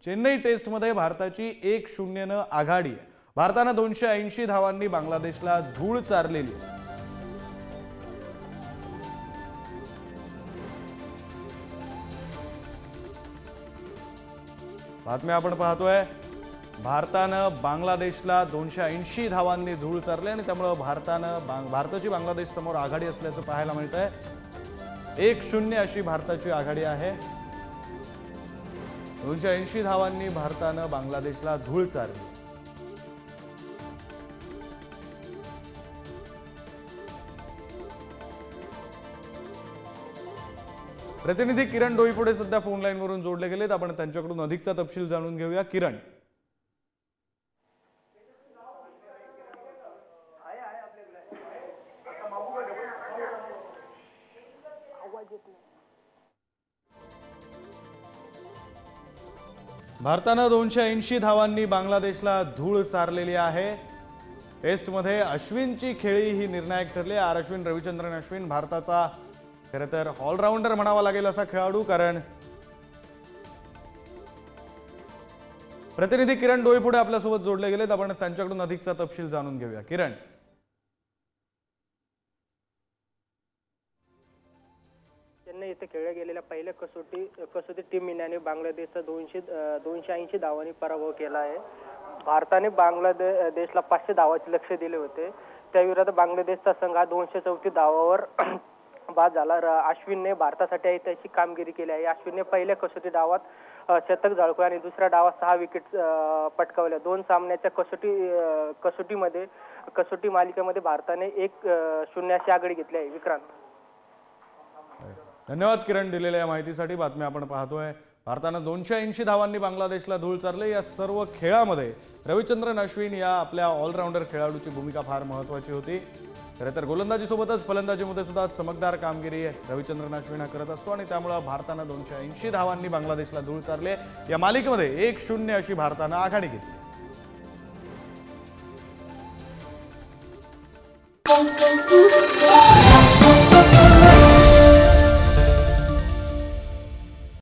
चेन्नई टेस्टमध्ये भारताची 1-0 ने आघाडी आहे। भारताने 280 धावांनी बांगलादेशला धूळ चारलेली आहे। बातमी आपण पाहतोय, भारतानं बांगलादेशला 280 धावांनी धूळ चारले आणि त्यामुळे भारताची बांगलादेश समोर आघाडी असल्याचं पाहायला मिळतंय। 1-0 अशी भारताची आघाडी आहे। 280 धावांनी भारतानं बांगलादेशला धूळ चारली। प्रतिनिधी किरण डोईफोडे सध्या फोन लाईन वरून जोडले गेलेत। आपण त्यांच्याकडून अधिकचा तपशील जाणून घेऊया। किरण, भारतानं 280 धावांनी बांगलादेशला धूळ चारलेली आहे। टेस्टमध्ये अश्विनची खेळी ही निर्णायक ठरली। अश्विन, रविचंद्रन अश्विन भारताचा खरं तर ऑलराऊंडर म्हणावा लागेल असा खेळाडू, कारण प्रतिनिधी किरण डोईफोडे आपल्यासोबत जोडले गेलेत। आपण त्यांच्याकडून अधिकचा तपशील जाणून घेऊया। किरण, चेन्नई येथे खेळल्या गेलेल्या पहिल्या कसोटी टीम इंडियाने बांगलादेशचा 280 धावांनी पराभव केला आहे। भारताने बांगलादेशला 500 धावांचे लक्ष्य दिले होते। त्याविरुद्ध बांगलादेशचा संघ 234 धावांवर बाद झाला। अश्विनने भारतासाठी ऐतिहासिक कामगिरी केली आहे। अश्विनने पहिल्या कसोटी डावात शतक झळकवले आणि दुसऱ्या डावात 6 विकेट पटकावल्या। 2 सामन्याच्या कसोटी मालिकेमध्ये भारताने 1-0 अशी आघाडी घेतली आहे। विक्रांत, धन्यवाद किरण दिलेल्या माहितीसाठी। बातमी आपण पाहतोय, भारतानं 280 धावांनी बांगलादेशला धूळ चारले। या सर्व खेळामध्ये रविचंद्रन अश्विन या आपल्या ऑलराऊंडर खेळाडूची भूमिका फार महत्त्वाची होती। खरं तर गोलंदाजीसोबतच फलंदाजीमध्ये सुद्धा चमकदार कामगिरी रविचंद्रन अश्विन हा करत असतो आणि त्यामुळे भारतानं 280 धावांनी बांगलादेशला धूळ चारले। या मालिकेमध्ये 1-0 अशी भारतानं आघाडी घेतली।